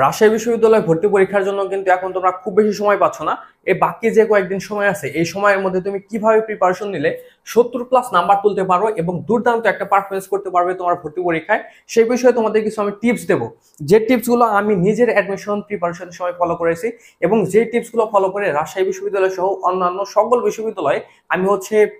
রাজশাহী বিশ্ববিদ্যালয়ে ভর্তি পরীক্ষার জন্য কিন্তু এখন তোমরা খুব বেশি সময় পাচ্ছ না। এই বাকি যে কয়েকদিন সময় আছে এই সময়ের মধ্যে তুমি কিভাবে প্রিপারেশন নিলে 70+ নাম্বার তুলতে পারো এবং দুর্দান্ত একটা পারফরমেন্স করতে পারবে তোমার ভর্তি পরীক্ষায়, সেই বিষয়ে তোমাদের কিছু আমি টিপস দেবো। যে টিপসগুলো আমি নিজের অ্যাডমিশন প্রিপারেশনের সময় ফলো করেছি এবং যে টিপসগুলো ফলো করে রাজশাহী বিশ্ববিদ্যালয় সহ অন্যান্য সকল বিশ্ববিদ্যালয়ে আমি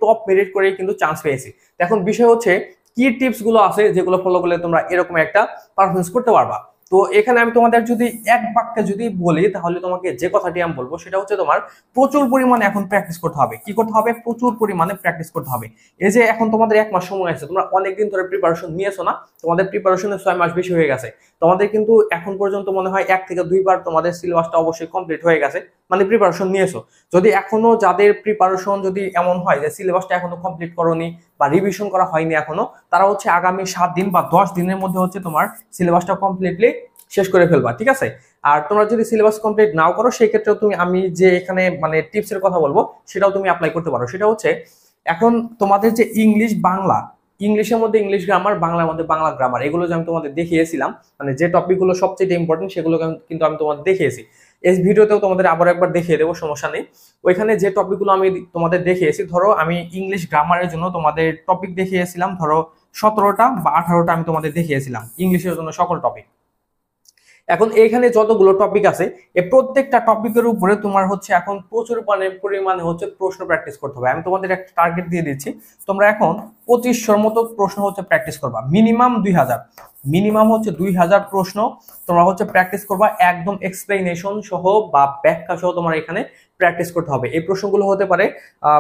টপ মেরিট করে কিন্তু চান্স পেয়েছি। এখন বিষয় হচ্ছে কি টিপসগুলো আছে যেগুলো ফলো করলে তোমরা এরকম একটা পারফরমেন্স করতে পারবা। তো এখানে আমি তোমাদের যদি এক বাক্যে যদি বলি তাহলে তোমাকে যে কথাটি আমি বলবো সেটা হচ্ছে তোমার প্রচুর পরিমাণে এখন প্র্যাকটিস করতে হবে। কি করতে হবে? প্রচুর পরিমাণে প্র্যাকটিস করতে হবে। এই যে এখন তোমাদের 1 মাস সময় আছে, তোমরা অনেকদিন ধরে প্রিপারেশন নিয়েছো না, তোমাদের প্রিপারেশনে 6 মাস বেশি হয়ে গেছে। তোমাদের কিন্তু এখন পর্যন্ত মনে হয় 1 থেকে 2 বার তোমাদের সিলেবাসটা অবশ্যই কমপ্লিট হয়ে গেছে, মানে প্রিপারেশন নিয়েছো। যদি এখনো যাদের প্রিপারেশন যদি এমন হয় যে সিলেবাসটা এখনো কমপ্লিট করোনি বা রিভিশন করা হয়নি এখনো, তারা আগামী 7 দিন বা 10 দিনের মধ্যে তোমার সিলেবাসটা কমপ্লিটলি শেষ করে ফেলবা, ঠিক আছে? আর তোমরা যদি সিলেবাস কমপ্লিট নাও করো সেই ক্ষেত্রে তুমি আমি যে এখানে মানে টিপস এর কথা বলবো সেটাও তুমি অ্যাপ্লাই করতে পারো। সেটা হচ্ছে এখন তোমাদের যে ইংলিশ বাংলা, ইংলিশের মধ্যে ইংলিশ গ্রামার, বাংলার মধ্যে বাংলা গ্রামার, এগুলো যে আমি তোমাদের দেখিয়েছিলাম, মানে যে টপিকগুলো সবচেয়ে ইম্পর্টেন্ট সেগুলো কিন্তু আমি তোমাদের দেখিয়েছি। এই ভিডিওতেও তোমাদের আবার একবার দেখিয়ে দেবো, সমস্যা নেই। ওইখানে যে টপিকগুলো আমি তোমাদের দেখিয়েছি, ধরো আমি ইংলিশ গ্রামারের জন্য তোমাদের টপিক দেখিয়েছিলাম, ধরো 17টা বা 18টা আমি তোমাদের দেখিয়েছিলাম ইংলিশের জন্য সকল টপিক। এখন এইখানে যতগুলো টপিক আছে এই প্রত্যেকটা টপিকের উপরে তোমার এখন প্রচুর পরিমাণে প্রশ্ন প্র্যাকটিস করতে হবে। আমি তোমাদের একটা টার্গেট দিয়ে দিচ্ছি, তোমরা এখন 2500 মতো প্রশ্ন প্র্যাকটিস করবা, মিনিমাম 2000, মিনিমাম 2000 প্রশ্ন তোমরা প্র্যাকটিস করবা, একদম এক্সপ্লেনেশন সহ বা ব্যাখ্যা সহ তোমার এখানে প্র্যাকটিস করতে হবে। এই প্রশ্নগুলো হতে পারে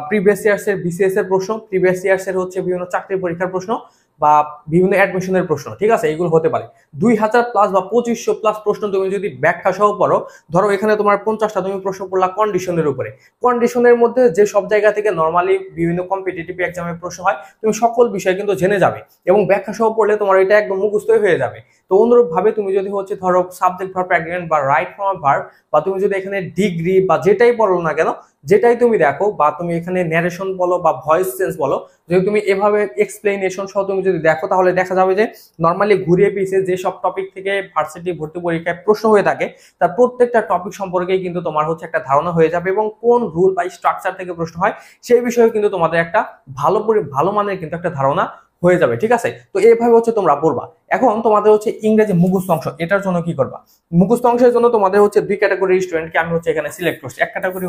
প্রিভিয়াস ইয়ার্স এর বিসিএস এর প্রশ্ন, প্রিভিয়াস ইয়ার্স এর বিভিন্ন চাকরি পরীক্ষার প্রশ্ন বা বিভিন্ন অ্যাডমিশনের প্রশ্ন, ঠিক আছে? এইগুলো হতে পারে 2000+ বা 2500+ প্রশ্ন তুমি যদি ব্যাখ্যা সহ পড়ো। ধরো এখানে তোমার 50টা তুমি প্রশ্ন পড়লা কন্ডিশনের উপরে, কন্ডিশনের মধ্যে যে সব জায়গা থেকে নর্মালি বিভিন্ন কম্পিটিটিভ এক্সামের প্রশ্ন হয় তুমি সকল বিষয় কিন্তু জেনে যাবে এবং ব্যাখ্যা সহ পড়লে তোমার এটা একদম মুখস্থই হয়ে যাবে। তো অনুরূপ ভাবে তুমি যদি ধরো সাবজেক্ট ভার্ব অ্যাগ্রিমেন্ট বা রাইট ফর্ম অফ ভার্ব, বা তুমি যদি এখানে ডিগ্রি বা যেটাই পড়ো না কেন, যেটাই তুমি দেখো, বা তুমি এখানে ন্যারেশন বলো বা ভয়েস চেঞ্জ বলো, যদি তুমি এভাবে এক্সপ্লেনেশন সহ তুমি যদি দেখো তাহলে দেখা যাবে যে নর্মালি ঘুরিয়ে পিছিয়ে যে সব টপিক থেকে ভার্সিটি ভর্তি পরীক্ষায় প্রশ্ন হয়ে থাকে তার প্রত্যেকটা টপিক সম্পর্কেই কিন্তু তোমার একটা ধারণা হয়ে যাবে এবং কোন রুল বা স্ট্রাকচার থেকে প্রশ্ন হয় সেই বিষয়ে কিন্তু তোমাদের একটা ভালো মানের কিন্তু একটা ধারণা হয়ে যাবে, ঠিক আছে? তো এইভাবে তোমরা পড়বা। এখন তোমাদের ইংরেজি মুখস্থ অংশ, এটার জন্য কি করবা? মুখস্থ অংশের জন্য তোমাদের 2 ক্যাটাগরির স্টুডেন্টকে আমি এখানে সিলেক্ট করছি। এক ক্যাটাগরি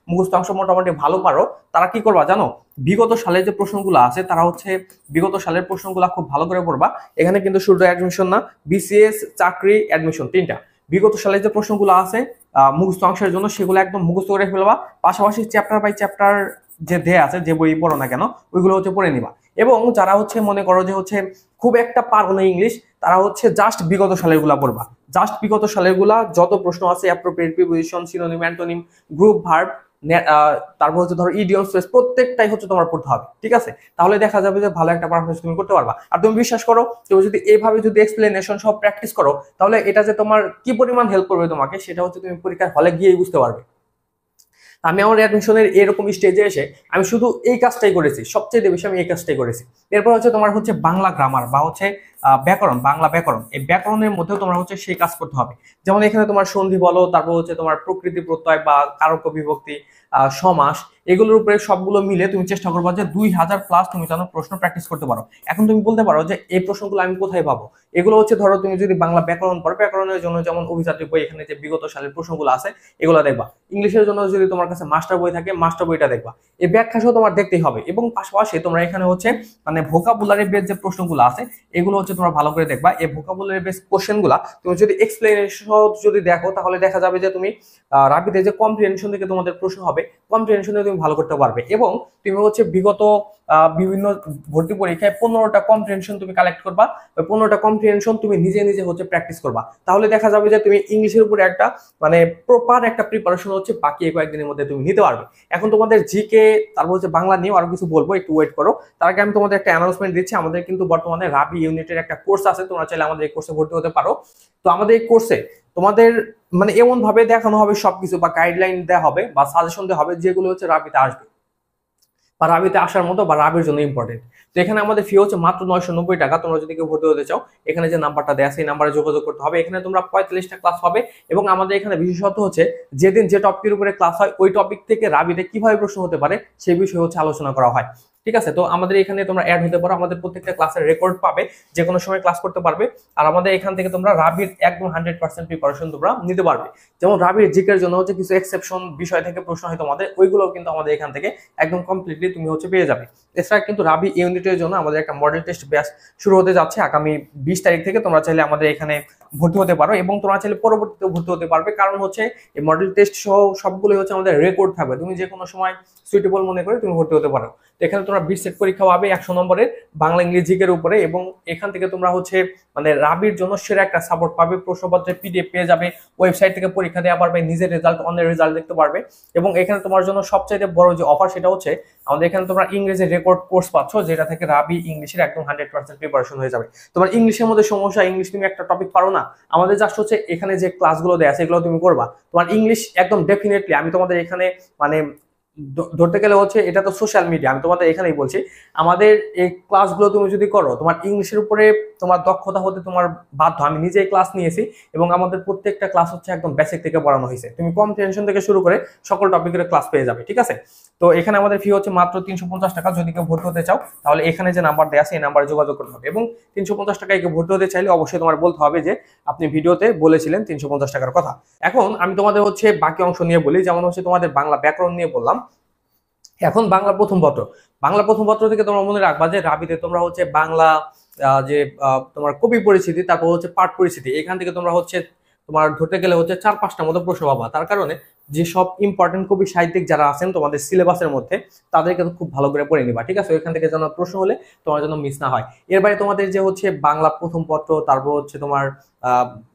মুখস্থ অংশ মোটামুটি ভালো পারো, তারা কি করবা জানো? বিগত সালের যে প্রশ্নগুলো আছে তারা বিগত সালের প্রশ্নগুলো খুব ভালো করে পড়বা। এখানে কিন্তু শুধু অ্যাডমিশন না, বিসিএস, চাকরি, অ্যাডমিশন, তিনটা বিগত সালের যে প্রশ্নগুলো আছে মুখস্থ অংশের জন্য সেগুলো একদম মুখস্থ করে ফেলবা। পাশাপাশি চ্যাপ্টার বাই চ্যাপ্টার যে দেয়া আছে, যে বই পড়ো না কেন ওইগুলো পড়ে নিবা। এবং যারা মনে করো যে খুব একটা পারো না ইংলিশ, তারা জাস্ট বিগত সালের গুলা পড়বা। জাস্ট বিগত সালের গুলা যত প্রশ্ন আছে, appropriate preposition, synonym, antonym, group verb, তারপর ধরো ইডিয়ম স্পেস, প্রত্যেকটাই তোমার পড়তে হবে, ঠিক আছে? তাহলে দেখা যাবে যে ভালো একটা পারফরমেন্স তুমি করতে পারবা। আর তুমি বিশ্বাস করো, তুমি যদি এইভাবে যদি এক্সপ্লেনেশন সব প্র্যাকটিস করো তাহলে এটা যে তোমার কি পরিমাণ হেল্প করবে তোমাকে সেটা তুমি পরীক্ষার হলে গিয়েই বুঝতে পারবে। আমি আমার অ্যাডমিশনের এরকম স্টেজে এসে আমি শুধু এই কাজটাই করেছি, সবচেয়ে বেশি আমি এই কাজটাই করেছি। এরপর তোমার বাংলা গ্রামার বা ব্যাকরণ, বাংলা ব্যাকরণ, এই ব্যাকরণের মধ্যেও তোমার সেই কাজ করতে হবে। যেমন এখানে তোমার সন্ধি বলো, তারপর তোমার প্রকৃতি প্রত্যয় বা কারক বিভক্তি, সমাস, এগুলোর উপরে সবগুলো মিলে তুমি চেষ্টা করবা যে 2000+ তুমি যেন প্রশ্ন প্র্যাকটিস করতে পারো। এখন তুমি বলতে পারো যে এই প্রশ্নগুলো আমি কোথায় পাবো? এগুলো ধরো তুমি যদি বাংলা ব্যাকরণ পড়ো, ব্যাকরণের জন্য যেমন অভিজাত বই, এখানে যে বিগত সালের প্রশ্নগুলো আছে এগুলো দেখবা। ইংলিশের জন্য যদি তোমার কাছে মাস্টার বই থাকে, মাস্টার বইটা দেখবা। এই ব্যাখ্যা সহ তোমার দেখতেই হবে। এবং পাশাপাশি তোমরা এখানে মানে ভোকাবুলারি বেস যে প্রশ্নগুলো আছে এগুলো তোমরা ভালো করে দেখবা। এই ভোকাবুলারি বেস কোশ্চেনগুলো তুমি যদি এক্সপ্লেনেশন যদি দেখো তাহলে দেখা যাবে যে তুমি রাবিতে যে কম্প্রিহেনশন থেকে তোমাদের প্রশ্ন হবে, কম্প্রিহেনশনে তুমি ভালো করতে পারবে। এবং তুমি বিগত বিভিন্ন ভর্তি পরীক্ষায় 15টা কম্প্রিহেনশন তুমি কালেক্ট করবা। ওই 15টা কম্প্রিহেনশন তুমি নিজে নিজে প্র্যাকটিস করবা। তাহলে দেখা যাবে যে তুমি ইংলিশের উপরে একটা মানে প্রপার একটা প্রিপারেশন বাকি কয়েকদিনের মধ্যে তুমি নিতে পারবে। এখন তোমাদের জিকে, তারপর বাংলা নিয়েও আরো কিছু বলবো, একটু ওয়েট করো। তার আগে আমি তোমাদের একটা অ্যানাউন্সমেন্ট দিচ্ছি। আমাদের কিন্তু বর্তমানে রাবি ইউনিটের একটা কোর্স আছে, তোমরা চাইলে আমাদের এই কোর্সে ভর্তি হতে পারো। তো আমাদের এই কোর্সে তোমাদের মানে এমন ভাবে দেখানো হবে সবকিছু, বা গাইডলাইন দেওয়া হবে বা সাজেশন দেওয়া হবে যেগুলো রাবিতে আসবে। বা রাবিতে আসার মতো বা রাবির জন্য ইম্পর্টেন্ট। তো এখানে আমাদের ফি হচ্ছে মাত্র 990 টাকা। তোমরা যদি কেউ ভর্তি হতে চাও, এখানে যে নাম্বারটা দেয়া আছে এই নাম্বারে যোগাযোগ করতে হবে। এখানে তোমরা 45টা ক্লাস হবে এবং আমাদের এখানে বিশেষত হচ্ছে যেদিন যে টপিকের উপরে ক্লাস হয় ওই টপিক থেকে রাবিতে কিভাবে প্রশ্ন হতে পারে সেই বিষয়ে হচ্ছে আলোচনা করা হয়। ঠিক আছে, তো আমাদের এখানে তোমরা অ্যাড হতে পারো, আমাদের প্রত্যেকটা ক্লাসের রেকর্ড পাবে, যে কোনো সময় ক্লাস করতে পারবে। আর আমাদের এখান থেকে তোমরা রাবির একদম 100% প্রিপারেশন তোমরা নিতে পারবে। যেমন রাবির জিকের জন্য হচ্ছে কিছু এক্সেপশন বিষয় থেকে প্রশ্ন হয় তোমাদের, ওইগুলো কিন্তু আমাদের এখান থেকে একদম কমপ্লিটলি তুমি হচ্ছে পেয়ে যাবে। এছাড়া কিন্তু রাবি ইউনিটের জন্য আমাদের একটা মডেল টেস্ট ব্যাচ শুরু হতে যাচ্ছে আগামী 20 তারিখ থেকে। তোমরা চাইলে আমাদের এখানে ভর্তি হতে পারো এবং তোমরা চাইলে পরবর্তীতে ভর্তি হতে পারবে, কারণ হচ্ছে এই মডেল টেস্ট সহ সবগুলো হচ্ছে আমাদের রেকর্ড থাকবে। তুমি যে কোনো সময় সুইটেবল মনে করে তুমি ভর্তি হতে পারো। তো এখানে তোমরা 20 সেট পরীক্ষা পাবে 100 নম্বরের বাংলা ইংরেজি জিকের উপরে, এবং এখান থেকে তোমরা হচ্ছে মানে রাবির জন্য সেরা একটা সাপোর্ট পাবে, প্রশ্নপত্রের পিডিএফ পেয়ে যাবে, ওয়েবসাইট থেকে পরীক্ষা দেওয়া পারবে, নিজের রেজাল্ট অন্যের রেজাল্ট দেখতে পারবে। এবং এখানে তোমার জন্য সবচাইতে বড় যে অফার সেটা হচ্ছে আমাদের এখানে তোমরা ইংরেজি রেকর্ড কোর্স পাচ্ছ, যেটা থেকে রাবি ইংলিশের একদম 100% প্রিপারেশন হয়ে যাবে। তোমার ইংলিশের মধ্যে সমস্যা, ইংলিশ তুমি একটা টপিক পারো না, আমাদের জাস্ট হচ্ছে এখানে যে ক্লাসগুলো দেয়া আছে এগুলো তুমি করবা, তোমার ইংলিশ একদম ডেফিনেটলি আমি তোমাদের এখানে মানে ধরতে গেলে হচ্ছে এটা তো সোশ্যাল মিডিয়া, আমি তোমাদের এখানেই বলছি, আমাদের এই ক্লাসগুলো তুমি যদি করো তোমার ইংলিশের উপরে তোমার দক্ষতা হতে তোমার বাধ্য। আমি নিজেই ক্লাস নিয়েছি এবং আমাদের প্রত্যেকটা ক্লাস হচ্ছে একদম বেসিক থেকে পড়ানো হয়েছে, তুমি কম্প্রিহেনশন থেকে শুরু করে সকল টপিকের ক্লাস পেয়ে যাবে। ঠিক আছে, তো এখানে আমাদের ফি হচ্ছে মাত্র 350 টাকা। যদি কেউ ভর্তি হতে চাও তাহলে এখানে যে নাম্বার দেওয়া আছে এই নাম্বারে যোগাযোগ করতে হবে, এবং 350 টাকায় কেউ ভর্তি হতে চাইলে অবশ্যই তোমার বলতে হবে যে আপনি ভিডিওতে বলেছিলেন 350 টাকার কথা। এখন আমি তোমাদের হচ্ছে বাকি অংশ নিয়ে বলি, যেমন হচ্ছে তোমাদের বাংলা ব্যাকরণ নিয়ে বললাম। এখন বাংলা প্রথম পত্র, বাংলা প্রথম পত্র থেকে তোমরা মনে রাখবা যে রাবিতে তোমরা হচ্ছে বাংলা যে তোমার কবি পরিস্থিতি, তারপর হচ্ছে পাঠ পরিস্থিতি, এখান থেকে তোমরা হচ্ছে তোমার ধরতে গেলে হচ্ছে 4-5টার মতো প্রশ্ন পাবা। তার কারণে যে সব ইম্পর্টেন্ট কবি সাহিত্যিক যারা আছেন তোমাদের সিলেবাসের মধ্যে তাদেরকে খুব ভালো করে পড়ে নিবা। ঠিক আছে, ওইখান থেকে যেন প্রশ্ন হলে তোমার জন্য মিস না হয়। এর বাইরে তোমাদের যে হচ্ছে বাংলা প্রথম পত্র, তারপর হচ্ছে তোমার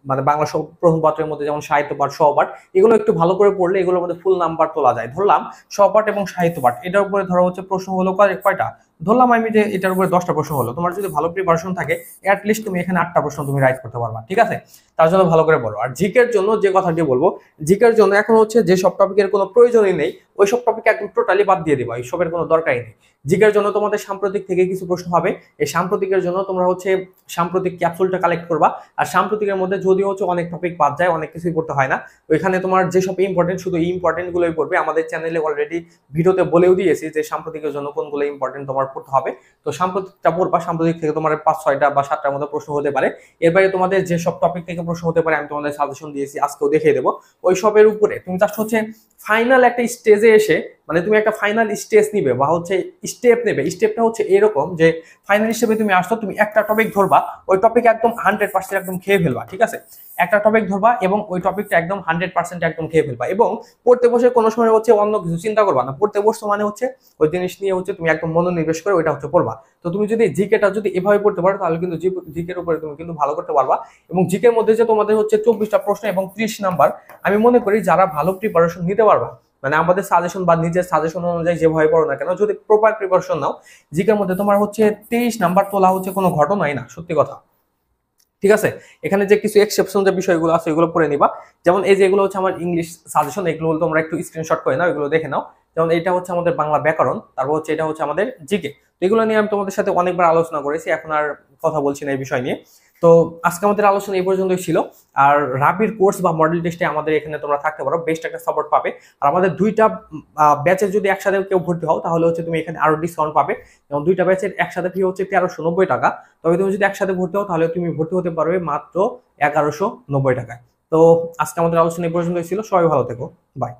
মানে বাংলা প্রথম পত্রের মধ্যে যেমন সাহিত্য পাঠ, সহপাঠ, এগুলো একটু ভালো করে পড়লে এগুলোর মধ্যে ফুল নাম্বার তোলা যায়। ধরলাম সহপাঠ এবং সাহিত্য পাঠ, এটার উপরে ধরো হচ্ছে প্রশ্ন হলো কয়টা, ধরলাম আমি যে এটার উপরে 10টা প্রশ্ন হলো, তোমার যদি ভালো প্রিপারেশন থাকে অ্যাটলিস্ট তুমি এখানে 8টা প্রশ্ন তুমি রাইট করতে পারবা। ঠিক আছে, তার জন্য ভালো করে বলো। আর জিকের জন্য যে কথাটি বলবো, জিকের জন্য এখন হচ্ছে যে সব টপিকের কোনো প্রয়োজনই নেই ওই সব টপিক একদম টোটালি বাদ দিয়ে দিবা, এইসবের কোনো দরকারই নেই। জিকের জন্য তোমাদের সাম্প্রতিক থেকে কিছু প্রশ্ন হবে, এই সাম্প্রতিকের জন্য তোমরা হচ্ছে সাম্প্রতিক ক্যাপসুলটা কালেক্ট করবা। আর সাম্প্রতিকের মধ্যে যদিও হচ্ছে অনেক টপিক বাদ যায়, অনেক কিছুই পড়তে হয় না, ওইখানে তোমার যেসব ইম্পর্টেন্ট শুধু ইম্পর্টেন্ট গুলোই পড়বে। আমাদের চ্যানেলে অলরেডি ভিডিওতে বলেও দিয়েছি যে সাম্প্রতিকের জন্য কোনগুলো ইম্পর্টেন্ট তোমার পড়তে হবে। তো সাম্প্রতিকটা পড়বা, সাম্প্রতিক থেকে তোমার 5-6টা বা 7টার মতো প্রশ্ন হতে পারে। এর বাইরে তোমাদের যেসব টপিক থেকে প্রশ্ন হতে পারে আমি তোমাদের সাজেশন দিয়েছি, আজকেও দেখিয়ে দেবো। ওই সবের উপরে তুমি জাস্ট হচ্ছে ফাইনাল একটা স্টেজে এসে মানে তুমি একটা ফাইনাল স্টেজ নিবে বা হচ্ছে স্টেপ নেবে। স্টেপটা হচ্ছে এরকম যে ফাইনাল স্টেপে তুমি আসছো, তুমি একটা টপিক ধরবা, ওই টপিক একদম 100% একদম খেয়ে ফেলবা। ঠিক আছে, একটা টপিক ধরবা এবং ওই টপিকটা একদম 100% একদম খেয়ে ফেলবা, এবং পড়তে বসে কোনো সময় হচ্ছে অন্য কিছু চিন্তা করবা না। পড়তে বসছো মানে হচ্ছে ওই জিনিস নিয়ে হচ্ছে তুমি একদম মনোনিবেশ করে ওইটা হচ্ছে পড়বা। তো তুমি যদি জিকেটা যদি এভাবে পড়তে পারো তাহলে কিন্তু জিকের উপরে তুমি কিন্তু ভালো করতে পারবা। এবং জিকের মধ্যে যে তোমাদের হচ্ছে 24টা প্রশ্ন এবং 30 নাম্বার, আমি মনে করি যারা ভালো প্রিপারেশন নিতে পারবা, মানে আমাদের সাজেশন বা নিজের সাজেশন অনুযায়ী যেভাবে পড়ো না কেন, যদি প্রপার প্রিপারেশন নাও, জিকের মধ্যে তোমার হচ্ছে 23 নাম্বার তোলা হচ্ছে কোনো ঘটনাই না, সত্যি কথা। ঠিক আছে, এখানে যে কিছু এক্সেপশন যে বিষয়গুলো আছে এগুলো পড়ে নিবা। যেমন এই যে এগুলো হচ্ছে আমার ইংলিশ সাজেশন, এগুলো তোমরা একটু স্ক্রিনশট করে নাও, এগুলো দেখে নাও। যেমন এটা হচ্ছে আমাদের বাংলা ব্যাকরণ, তারপর হচ্ছে এটা হচ্ছে আমাদের জিকে। তো এগুলো নিয়ে আমি তোমাদের সাথে অনেকবার আলোচনা করেছি, এখন আর কথা বলছি না এই বিষয় নিয়ে। তো আজকে আমাদের আলোচনা এই পর্যন্তই ছিল। আর রাবির কোর্স বা মডেল টেস্টে আমাদের এখানে তোমরা থাকতে পারো, বেস্ট একটা সাপোর্ট পাবে। আর আমাদের 2টা ব্যাচে যদি একসাথে কেউ ভর্তি হও তাহলে হচ্ছে তুমি এখানে আরো ডিসকাউন্ট পাবে। যেমন 2টা ব্যাচের একসাথে ফি হচ্ছে 1390 টাকা, তবে তুমি যদি একসাথে ভর্তি হও তাহলে তুমি ভর্তি হতে পারবে মাত্র 1190 টাকায়। তো আজকে আমাদের আলোচনা এই পর্যন্তই ছিল, সবাই ভালো থেকো, বাই।